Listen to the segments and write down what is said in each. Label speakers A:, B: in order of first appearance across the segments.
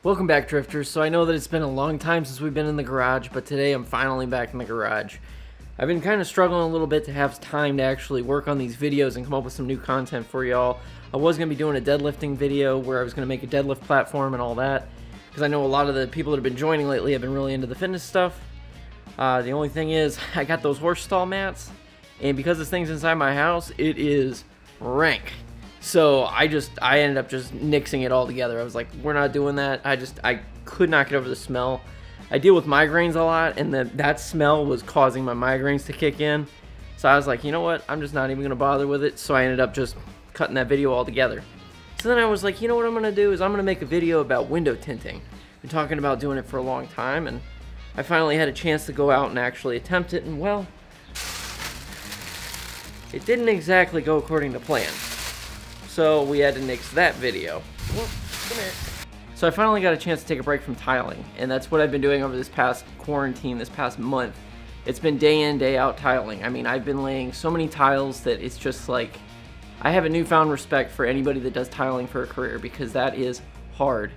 A: Welcome back, drifters. So I know that it's been a long time since we've been in the garage, but today I'm finally back in the garage. I've been kind of struggling a little bit to have time to actually work on these videos and come up with some new content for y'all. I was going to be doing a deadlifting video where I was going to make a deadlift platform and all that, because I know a lot of the people that have been joining lately have been really into the fitness stuff. The only thing is, I got those horse stall mats, and because this thing's inside my house, it is rank. So I ended up just nixing it all together. I was like, we're not doing that. I could not get over the smell. I deal with migraines a lot, and that smell was causing my migraines to kick in. So I was like, you know what? I'm just not even going to bother with it. So I ended up just cutting that video all together. So then I was like, you know what I'm going to do is I'm going to make a video about window tinting. I've been talking about doing it for a long time, and I finally had a chance to go out and actually attempt it, and well, it didn't exactly go according to plan. So we had to nix that video. Whoa, come here. So I finally got a chance to take a break from tiling, and that's what I've been doing over this past quarantine, this past month. It's been day in, day out tiling. I mean, I've been laying so many tiles that it's just like, I have a newfound respect for anybody that does tiling for a career, because that is hard.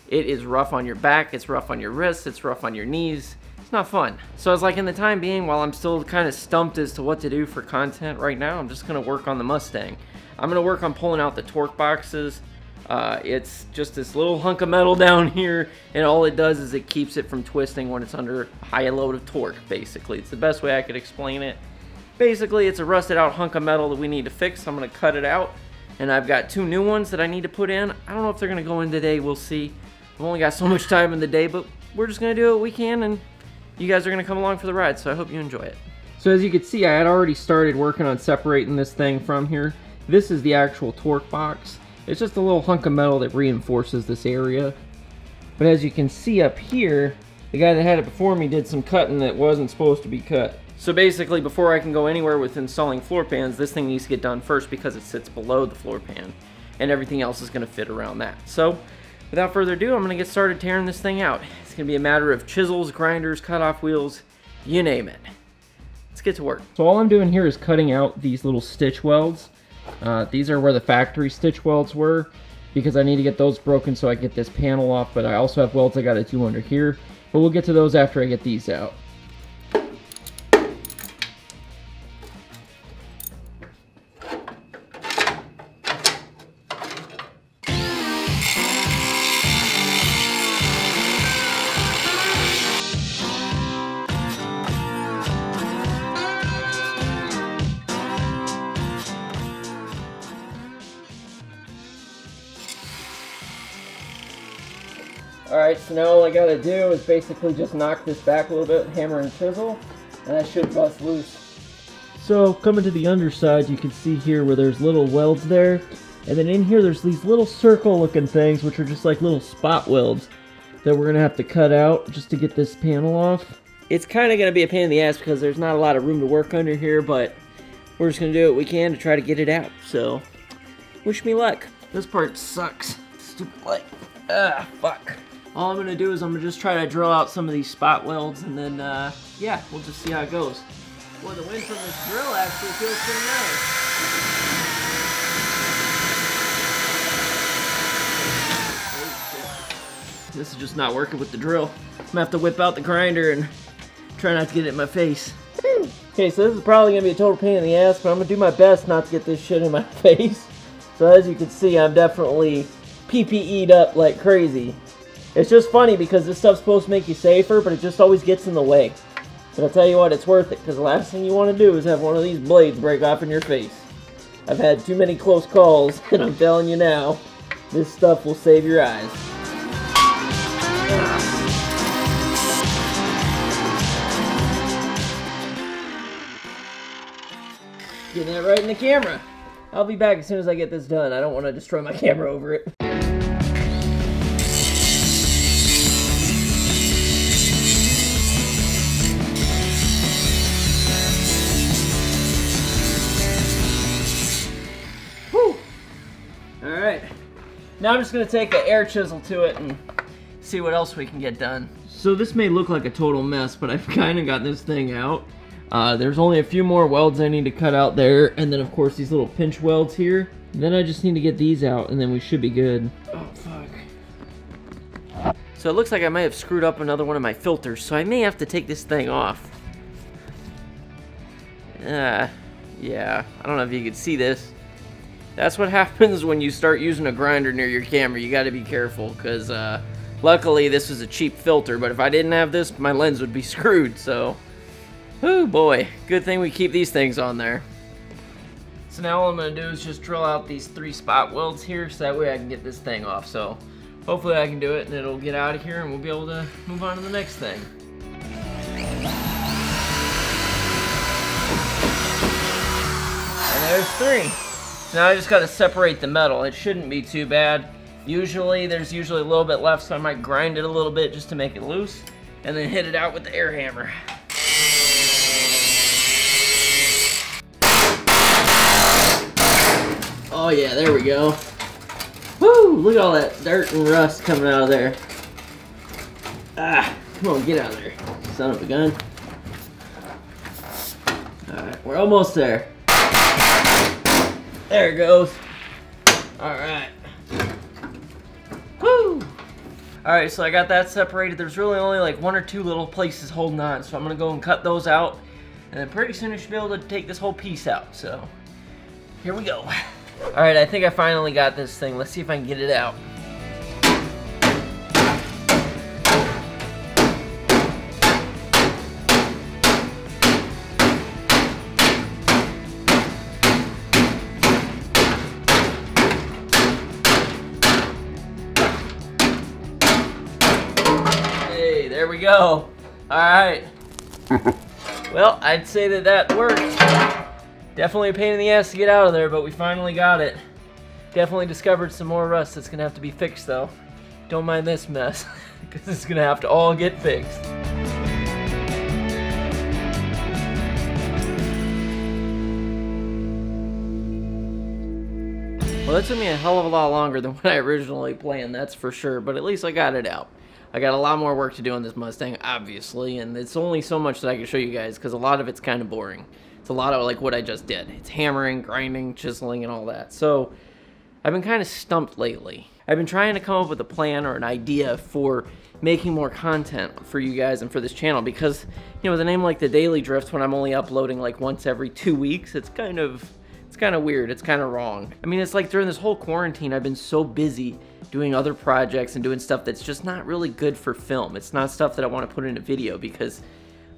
A: It is rough on your back, it's rough on your wrists, it's rough on your knees. It's not fun. So I was like, in the time being, while I'm still kind of stumped as to what to do for content right now, I'm just gonna work on the Mustang. I'm gonna work on pulling out the torque boxes. It's just this little hunk of metal down here, and all it does is it keeps it from twisting when it's under a high load of torque, basically. It's the best way I could explain it. Basically, it's a rusted out hunk of metal that we need to fix. I'm gonna cut it out, and I've got two new ones that I need to put in. I don't know if they're gonna go in today, we'll see. I've only got so much time in the day, but we're just gonna do what we can, and you guys are gonna come along for the ride, so I hope you enjoy it. So as you can see, I had already started working on separating this thing from here. This is the actual torque box. It's just a little hunk of metal that reinforces this area. But as you can see up here, the guy that had it before me did some cutting that wasn't supposed to be cut. So basically, before I can go anywhere with installing floor pans, this thing needs to get done first because it sits below the floor pan, and everything else is going to fit around that. So without further ado, I'm going to get started tearing this thing out. It's going to be a matter of chisels, grinders, cutoff wheels, you name it. Let's get to work. So all I'm doing here is cutting out these little stitch welds. These are where the factory stitch welds were, because I need to get those broken so I get this panel off, but I also have welds I got to do under here, but we'll get to those after I get these out. Alright, so now all I gotta do is basically just knock this back a little bit, hammer and chisel, and that should bust loose. So, coming to the underside, you can see here where there's little welds there, and then in here there's these little circle looking things, which are just like little spot welds that we're gonna have to cut out just to get this panel off. It's kinda gonna be a pain in the ass because there's not a lot of room to work under here, but we're just gonna do what we can to try to get it out, so wish me luck. This part sucks. Stupid light. Ah, fuck. All I'm gonna do is I'm gonna just try to drill out some of these spot welds, and then, yeah, we'll just see how it goes. Boy, the wind from this drill actually feels pretty nice. Oh, shit. This is just not working with the drill. I'm gonna have to whip out the grinder and try not to get it in my face. Okay, so this is probably gonna be a total pain in the ass, but I'm gonna do my best not to get this shit in my face. So as you can see, I'm definitely PPE'd up like crazy. It's just funny because this stuff's supposed to make you safer, but it just always gets in the way. But I'll tell you what, it's worth it, because the last thing you want to do is have one of these blades break off in your face. I've had too many close calls, and I'm telling you now, this stuff will save your eyes. Getting that right in the camera. I'll be back as soon as I get this done. I don't want to destroy my camera over it. Alright, now I'm just going to take an air chisel to it and see what else we can get done. So this may look like a total mess, but I've kind of got this thing out. There's only a few more welds I need to cut out there, and then of course these little pinch welds here. And then I just need to get these out, and then we should be good. Oh, fuck. So it looks like I might have screwed up another one of my filters, so I may have to take this thing off. Yeah, I don't know if you can see this. That's what happens when you start using a grinder near your camera. You gotta be careful, because luckily this is a cheap filter, but if I didn't have this, my lens would be screwed, so... Oh boy, good thing we keep these things on there. So now all I'm gonna do is just drill out these 3 spot welds here, so that way I can get this thing off. So hopefully I can do it and it'll get out of here and we'll be able to move on to the next thing. And there's 3. So now I just gotta separate the metal. It shouldn't be too bad. There's usually a little bit left, so I might grind it a little bit just to make it loose and then hit it out with the air hammer. Oh yeah, there we go. Woo! Look at all that dirt and rust coming out of there. Ah, come on, get out of there, son of a gun. Alright, we're almost there. There it goes. Alright. Woo! Alright, so I got that separated. There's really only like 1 or 2 little places holding on, so I'm gonna go and cut those out. And then pretty soon I should be able to take this whole piece out, so here we go. Alright, I think I finally got this thing. Let's see if I can get it out. Hey, there we go. Alright. Well, I'd say that worked. Definitely a pain in the ass to get out of there, but we finally got it. Definitely discovered some more rust that's gonna have to be fixed though. Don't mind this mess, because it's gonna have to all get fixed. Well, that took me a hell of a lot longer than what I originally planned, that's for sure, but at least I got it out. I got a lot more work to do on this Mustang, obviously, and it's only so much that I can show you guys, because a lot of it's kind of boring. It's a lot of like what I just did. It's hammering, grinding, chiseling, and all that. So I've been kind of stumped lately. I've been trying to come up with a plan or an idea for making more content for you guys and for this channel, because, you know, with a name like The Daily Drift, when I'm only uploading like once every 2 weeks, it's kind of weird. It's kind of wrong. I mean, it's like during this whole quarantine, I've been so busy doing other projects and doing stuff that's just not really good for film. It's not stuff that I want to put in a video because,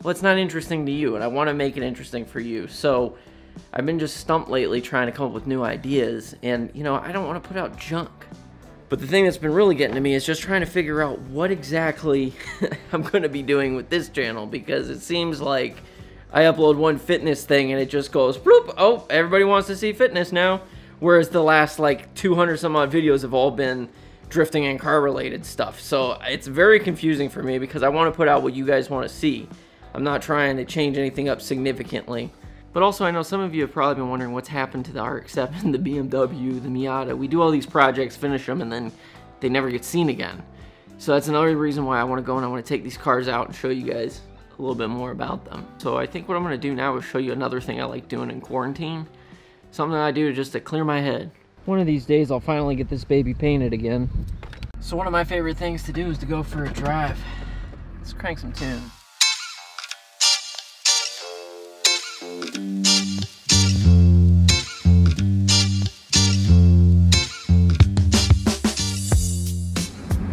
A: well, it's not interesting to you, and I want to make it interesting for you. So I've been just stumped lately trying to come up with new ideas, and, you know, I don't want to put out junk. But the thing that's been really getting to me is just trying to figure out what exactly I'm going to be doing with this channel, because it seems like I upload one fitness thing and it just goes, bloop, oh, everybody wants to see fitness now. Whereas the last like 200 some odd videos have all been drifting and car related stuff. So it's very confusing for me because I want to put out what you guys want to see. I'm not trying to change anything up significantly. But also, I know some of you have probably been wondering what's happened to the RX-7, the BMW, the Miata. We do all these projects, finish them, and then they never get seen again. So that's another reason why I want to go and I want to take these cars out and show you guys a little bit more about them. So I think what I'm going to do now is show you another thing I like doing in quarantine. Something I do just to clear my head. One of these days I'll finally get this baby painted again. So one of my favorite things to do is to go for a drive. Let's crank some tunes.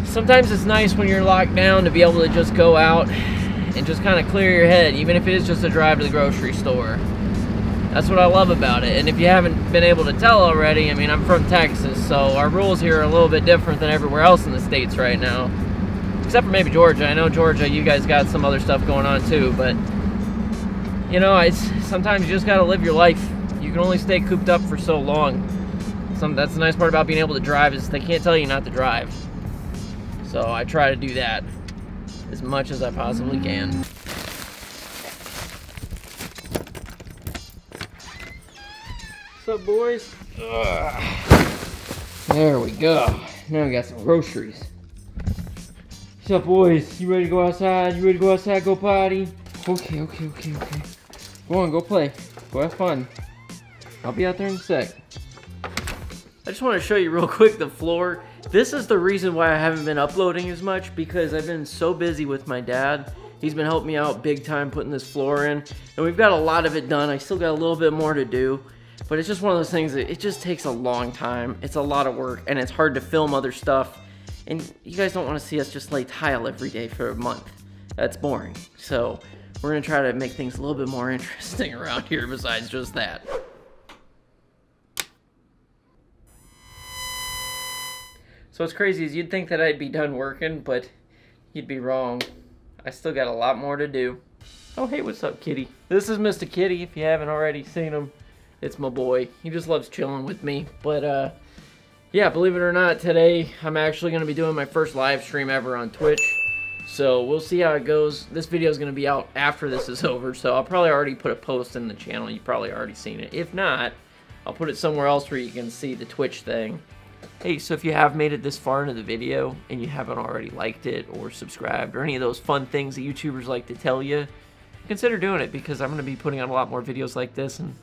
A: Sometimes it's nice when you're locked down to be able to just go out and just kind of clear your head, even if it is just a drive to the grocery store. That's what I love about it. And if you haven't been able to tell already, I mean, I'm from Texas, so our rules here are a little bit different than everywhere else in the States right now. Except for maybe Georgia. I know Georgia, you guys got some other stuff going on too, but you know, sometimes you just gotta live your life. You can only stay cooped up for so long. That's the nice part about being able to drive, is they can't tell you not to drive. So I try to do that as much as I possibly can. What's up, boys? Ugh. There we go. Now we got some groceries. What's up, boys? You ready to go outside? You ready to go outside, go potty? Okay. Go on, go play. Go have fun. I'll be out there in a sec. I just want to show you real quick the floor. This is the reason why I haven't been uploading as much, because I've been so busy with my dad. He's been helping me out big time putting this floor in, and we've got a lot of it done. I still got a little bit more to do, but it's just one of those things that it just takes a long time. It's a lot of work, and it's hard to film other stuff, and you guys don't want to see us just lay tile every day for a month. That's boring. So we're gonna try to make things a little bit more interesting around here besides just that. So what's crazy is you'd think that I'd be done working, but you'd be wrong. I still got a lot more to do. Oh, hey, what's up, Kitty? This is Mr. Kitty, if you haven't already seen him. It's my boy. He just loves chilling with me. But, yeah, believe it or not, today I'm actually going to be doing my first live stream ever on Twitch. So we'll see how it goes. This video is going to be out after this is over, so I'll probably already put a post in the channel. You've probably already seen it. If not, I'll put it somewhere else where you can see the Twitch thing. Hey, so if you have made it this far into the video and you haven't already liked it or subscribed or any of those fun things that YouTubers like to tell you, consider doing it, because I'm going to be putting out a lot more videos like this, and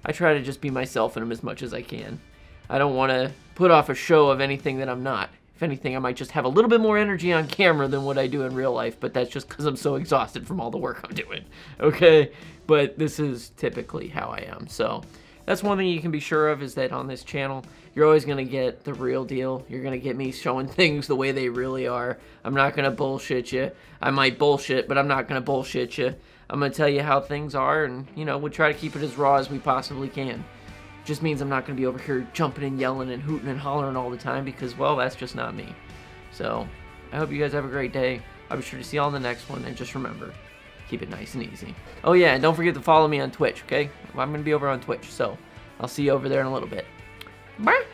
A: I try to just be myself in them as much as I can. I don't want to put off a show of anything that I'm not. If anything, I might just have a little bit more energy on camera than what I do in real life, but that's just because I'm so exhausted from all the work I'm doing, okay? But this is typically how I am, so that's one thing you can be sure of, is that on this channel, you're always going to get the real deal. You're going to get me showing things the way they really are. I'm not going to bullshit you. I might bullshit, but I'm not going to bullshit you. I'm going to tell you how things are, and, you know, we'll try to keep it as raw as we possibly can. Just means I'm not going to be over here jumping and yelling and hooting and hollering all the time, because, well, that's just not me. So, I hope you guys have a great day. I'll be sure to see y'all in the next one, and just remember, keep it nice and easy. Oh yeah, and don't forget to follow me on Twitch, okay? I'm going to be over on Twitch, so I'll see you over there in a little bit. Bye!